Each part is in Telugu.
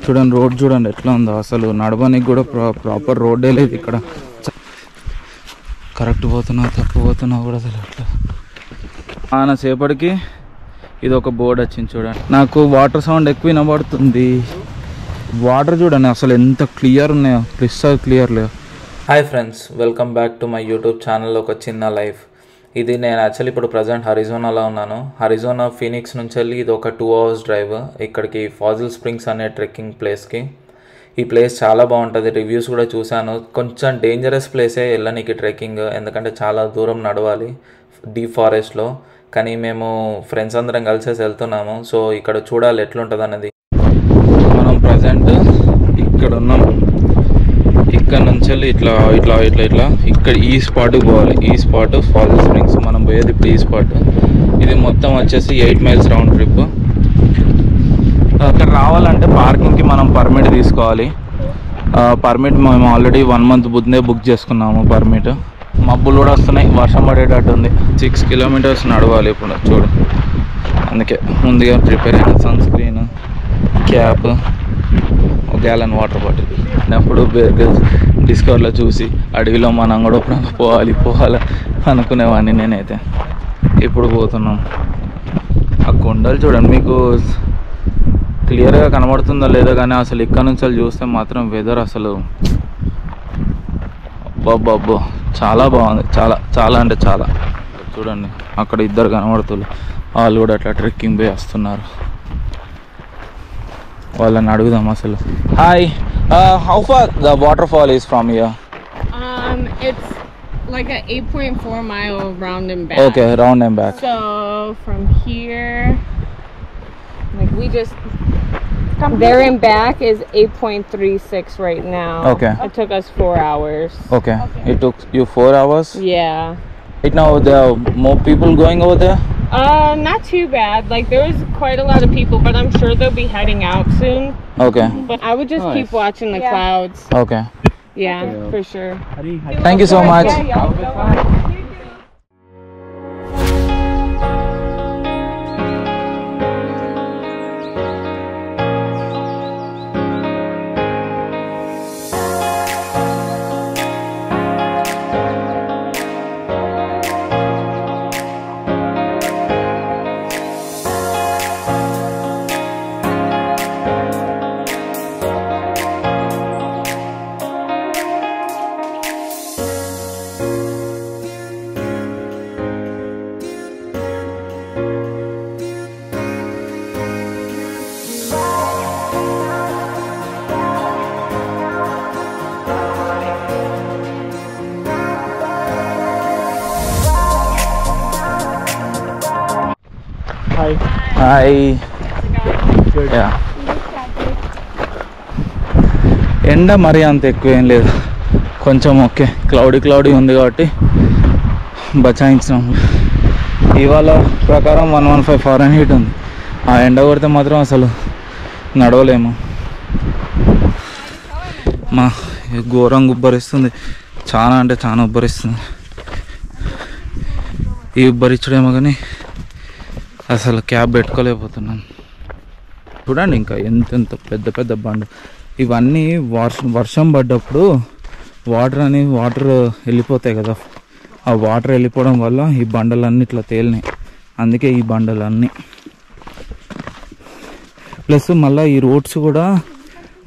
చూడండి రోడ్ చూడండి ఎట్లా ఉందో. అసలు నడవడానికి కూడా ప్రాపర్ రోడ్డే లేదు ఇక్కడ. కరెక్ట్ పోతున్నా తప్పు పోతున్నా కూడా అసలు అట్లా చాలా సేపటికి ఇది ఒక బోర్డు వచ్చింది చూడండి. నాకు వాటర్ సౌండ్ ఎక్కువ వినబడుతుంది. వాటర్ చూడండి అసలు ఎంత క్లియర్ ఉన్నాయో, క్రిస్టల్ క్లియర్ లేవు. Hi friends, welcome back to my YouTube channel ఒక చిన్న లైఫ్. ఇది నేను యాక్చువల్లీ ఇప్పుడు ప్రజెంట్ హరిజోనాలో ఉన్నాను. హరిజోనా ఫీనిక్స్ నుంచి వెళ్ళి ఇది ఒక 2 hours డ్రైవ్ ఇక్కడికి ఫాజిల్ స్ప్రింగ్స్ అనే ట్రెక్కింగ్ ప్లేస్కి. ఈ ప్లేస్ చాలా బాగుంటుంది, రివ్యూస్ కూడా చూశాను. కొంచెం డేంజరస్ ప్లేసే వెళ్ళనీకి ట్రెక్కింగ్, ఎందుకంటే చాలా దూరం నడవాలి డీప్ ఫారెస్ట్లో. కానీ మేము ఫ్రెండ్స్ అందరం కలిసేసి వెళ్తున్నాము. సో ఇక్కడ చూడాలి ఎట్లుంటుంది అన్నది. మనం ప్రజెంట్ ఇక్కడ ఉన్నాం. ఇక్కడ నుంచి వెళ్ళి ఇట్లా ఇట్లా ఇట్లా ఇట్లా ఇక్కడ ఈ స్పాట్కి పోవాలి. ఈ స్పాట్ ఫాజిల్ స్ప్రింగ్స్, మనం పోయేది ఇప్పుడు ఈ స్పాట్. ఇది మొత్తం వచ్చేసి 8 miles రౌండ్ ట్రిప్. అక్కడ రావాలంటే పార్కింగ్కి మనం పర్మిట్ తీసుకోవాలి. పర్మిట్ మేము ఆల్రెడీ 1 month ముందే బుక్ చేసుకున్నాము పర్మిట్. మబ్బులు కూడా వస్తున్నాయి, వర్షం పడేటట్టు ఉంది. 6 kilometers నడవాలి ఇప్పుడు చూడు. అందుకే ముందుగా ప్రిపేర్ అయిన సన్ స్క్రీన్, క్యాప్, ఒక గ్యాలన్ వాటర్ బాటిల్. అప్పుడు డిస్కవర్లో చూసి అడవిలో మనం కూడా పోవాలి అనుకునేవాడిని నేనైతే. ఇప్పుడు పోతున్నాం. ఆ కొండలు చూడండి, మీకు క్లియర్గా కనబడుతుందో లేదో కానీ అసలు ఇక్కడ నుంచి చూస్తే మాత్రం వెదర్ అసలు అబ్బబ్బబ్బో చాలా బాగుంది. చాలా చాలా అంటే చాలా. చూడండి అక్కడ ఇద్దరు కనబడుతున్నారు, వాళ్ళు కూడా అట్లా ట్రెక్కింగ్ పోయి వస్తున్నారు. వాళ్ళని అడుగుదాం అసలు. Hi, how far the waterfall is from here? It's like a 8.4 mile round and back. Okay, round and back. So from here, like we just there and back is 8.36 right now. Okay. It took us 4 hours. Okay. It took you 4 hours? Yeah. Right now there are more people going over there? Not too bad. Like there was quite a lot of people, but I'm sure they'll be heading out soon. Okay. But I would just keep watching the clouds. Okay. Yeah, for sure. Thank you so much. Hi. Yeah. ఎండ మరీ అంత ఎక్కువ ఏం లేదు, కొంచెం ఓకే. క్లౌడీ ఉంది కాబట్టి బచాయించినాము. ఇవాళ ప్రకారం 115 Fahrenheit ఉంది. ఆ ఎండ కొడితే మాత్రం అసలు నడవలేము. మా ఘోరంగా ఉబ్బరిస్తుంది, చాలా అంటే చాలా ఉబ్బరిస్తుంది. ఈ ఉబ్బరిచ్చడేమో కానీ అసలు క్యాబ్ పెట్టుకోలేకపోతున్నాను. చూడండి ఇంకా ఎంత పెద్ద పెద్ద బండ. ఇవన్నీ వర్షం పడ్డప్పుడు వాటర్ వెళ్ళిపోతాయి కదా, ఆ వాటర్ వెళ్ళిపోవడం వల్ల ఈ బండలన్నీ ఇట్లా తేలినాయి. అందుకే ఈ బండలన్నీ. ప్లస్ మళ్ళీ ఈ రోడ్స్ కూడా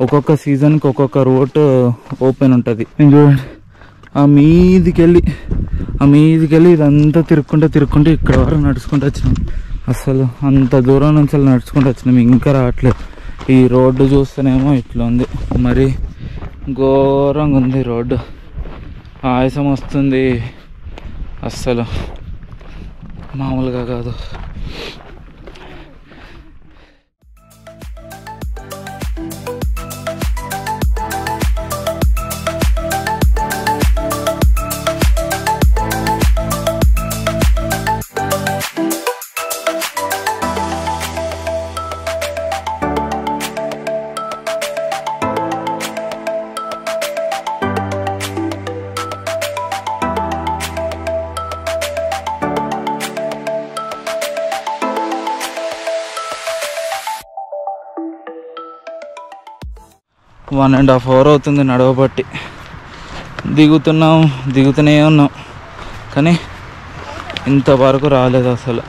ఒక్కొక్క సీజన్కి ఒక్కొక్క రోడ్ ఓపెన్ ఉంటుంది. చూడండి ఆ మీదికి వెళ్ళి ఇదంతా తిరుక్కుంటే ఇక్కడ వరకు నడుచుకుంటూ వచ్చినాం. అసలు అంత దూరం నుంచి నడుచుకుంటూ వచ్చినాం, ఇంకా రావట్లేదు. ఈ రోడ్డు చూస్తేనేమో ఇట్లా ఉంది, మరి ఘోరంగా ఉంది రోడ్డు. ఆయాసం వస్తుంది, అస్సలు మామూలుగా కాదు. 1.5 hour అవుతుంది నడవబట్టి. దిగుతూనే ఉన్నాం కానీ ఇంతవరకు రాలేదు అసలు.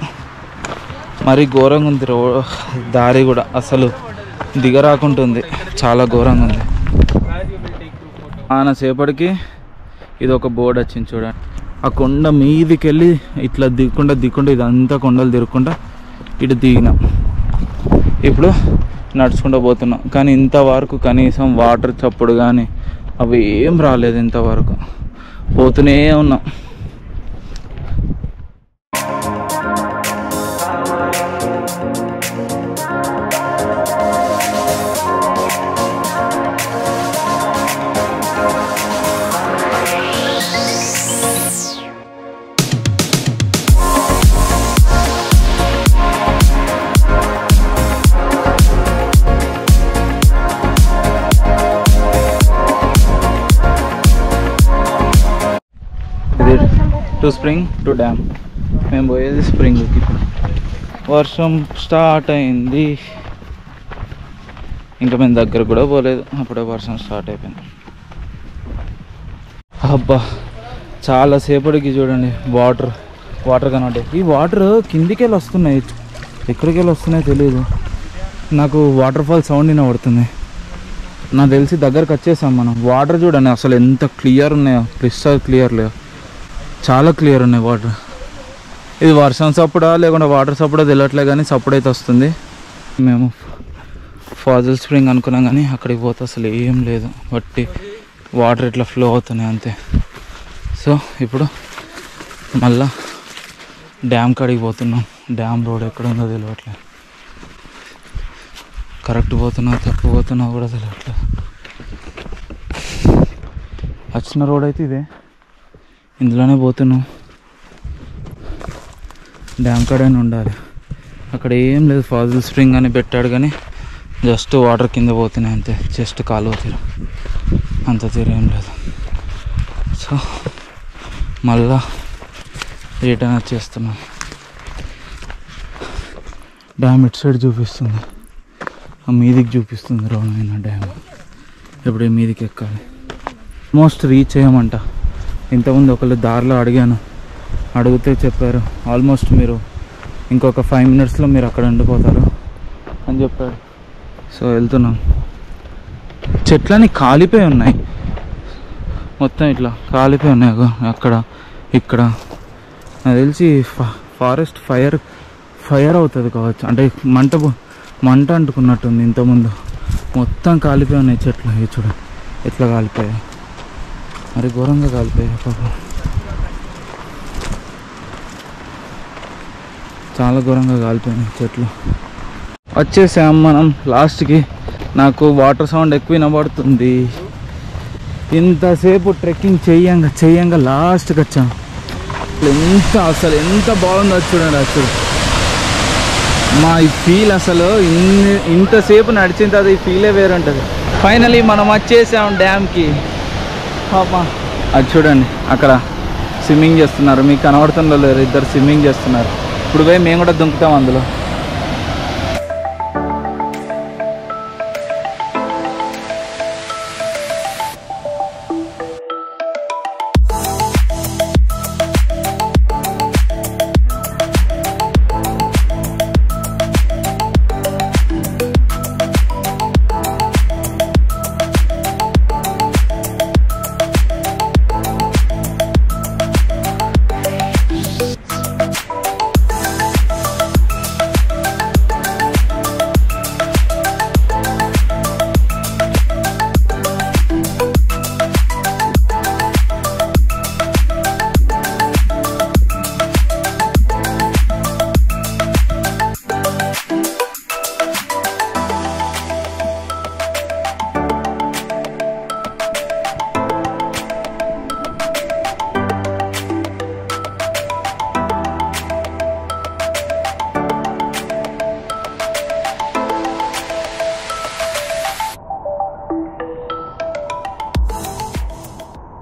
మరి ఘోరంగా ఉంది దారి కూడా, అసలు దిగరాకుంటుంది, చాలా ఘోరంగా ఉంది. సేపటికి ఇది ఒక బోర్డు వచ్చింది చూడండి. ఆ కొండ మీదికి వెళ్ళి ఇట్లా దిక్కుండా ఇదంతా కొండలు తిరుగుకుంటా ఇటు దిగినాం. ఇప్పుడు నడుచుకుంటూ పోతున్నాం కానీ ఇంతవరకు కనీసం వాటర్ చప్పుడు కానీ అవి ఏం రాలేదు. ఇంతవరకు పోతూనే ఉన్నాం. To spring to dam. మేము పోయేది స్ప్రింగ్కి. ఇప్పుడు వర్షం స్టార్ట్ అయింది. ఇంకా మేము దగ్గర కూడా పోలేదు, అప్పుడే వర్షం స్టార్ట్ అయిపోయింది. అబ్బా చాలాసేపటికి చూడండి వాటర్ కనబడ్డాయి. ఈ వాటర్ కిందికి వెళ్ళి వస్తున్నాయి, ఎక్కడికి వెళ్ళి వస్తున్నాయో తెలియదు. నాకు వాటర్ ఫాల్ సౌండ్ వినబడుతుంది. నాకు తెలిసి దగ్గరకు వచ్చేసాం మనం. వాటర్ చూడండి అసలు ఎంత క్లియర్ ఉన్నాయో, క్రిస్టల్ క్లియర్ లేవు, చాలా క్లియర్ ఉన్నాయి వాటర్. ఇది వర్షం సప్పుడా లేకుండా వాటర్ సప్పుడా తెలియట్లే కానీ సప్పుడు అయితే వస్తుంది. మేము ఫాజిల్ స్ప్రింగ్ అనుకున్నాం కానీ అక్కడికి పోతే అసలు ఏం లేదు, బట్టి వాటర్ ఇట్లా ఫ్లో అవుతున్నాయి అంతే. సో ఇప్పుడు మళ్ళా డ్యామ్ కాడికి పోతున్నాం. డ్యామ్ రోడ్ ఎక్కడ ఉందో తెలియట్లేదు, కరెక్ట్ పోతున్నా తప్పు పోతున్నా కూడా తెలియట్లేదు. వచ్చిన రోడ్ అయితే ఇదే, ఇందులోనే పోతున్నాం. డ్యామ్ కాడనే ఉండాలి. అక్కడ ఏం లేదు, ఫాజిల్ స్ప్రింగ్ అని పెట్టాడు కానీ జస్ట్ వాటర్ కింద పోతున్నాయి అంతే. జస్ట్ కాలువ తీరు, అంత తీరు ఏం లేదు. సో మళ్ళా రిటర్న్ వచ్చేస్తున్నాం. డ్యామ్ ఇటు సైడ్ చూపిస్తుంది, ఆ మీదికి చూపిస్తుంది రోడ్ అయిన డ్యామ్. ఇప్పుడు మీదికి ఎక్కాలి. ఆల్మోస్ట్ రీచ్ అయ్యామంట. ఇంతకుముందు ఒకళ్ళు దారిలో అడిగితే చెప్పారు ఆల్మోస్ట్ మీరు ఇంకొక 5 minutesలో మీరు అక్కడ ఉండిపోతారు అని చెప్పారు. సో వెళ్తున్నాం. చెట్లన్నీ కాలిపోయి ఉన్నాయి, మొత్తం ఇట్లా కాలిపోయి ఉన్నాయి. అక్కడ ఇక్కడ నాకు తెలిసి ఫారెస్ట్ ఫైర్ అవుతుంది కావచ్చు, అంటే మంట అంటుకున్నట్టుంది. ఇంతకుముందు మొత్తం కాలిపోయి ఉన్నాయి చెట్లు. ఇవి చూడండి ఎట్లా కాలిపోయాయి, మరి ఘోరంగా కాలిపోయాయి పాపం, చాలా ఘోరంగా కాలిపోయినాయి చెట్లు. వచ్చేసాం మనం లాస్ట్కి. నాకు వాటర్ సౌండ్ ఎక్కువ వినబడుతుంది. ఇంతసేపు ట్రెక్కింగ్ చెయ్యంగా లాస్ట్కి వచ్చాం. అసలు ఎంత బాగుందో చూడండి. అసలు మా ఈ ఫీల్ అసలు ఇంతసేపు నడిచిన తర్వాత ఈ ఫీలే వేరే ఉంటుంది. ఫైనలీ మనం వచ్చేసాం డ్యామ్కి. పాపా అది చూడండి అక్కడ స్విమ్మింగ్ చేస్తున్నారు, మీకు కనబడుతుందో లేరు, ఇద్దరు స్విమ్మింగ్ చేస్తున్నారు. ఇప్పుడు పోయి మేము కూడా దుంకుతాం అందులో.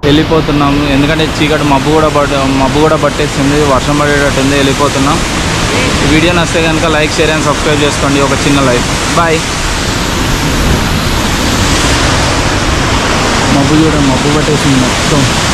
వెళ్ళిపోతున్నాము ఎందుకంటే చీకటి మబ్బు కూడా పట్టేసింది, వర్షం పడేటట్టుంది. వెళ్ళిపోతున్నాం. ఈ వీడియో నచ్చితే కనుక లైక్, షేర్ అండ్ సబ్స్క్రైబ్ చేసుకోండి. ఒక చిన్న లైక్. బాయ్. చూడండి, మబ్బు పట్టేసింది మొత్తం.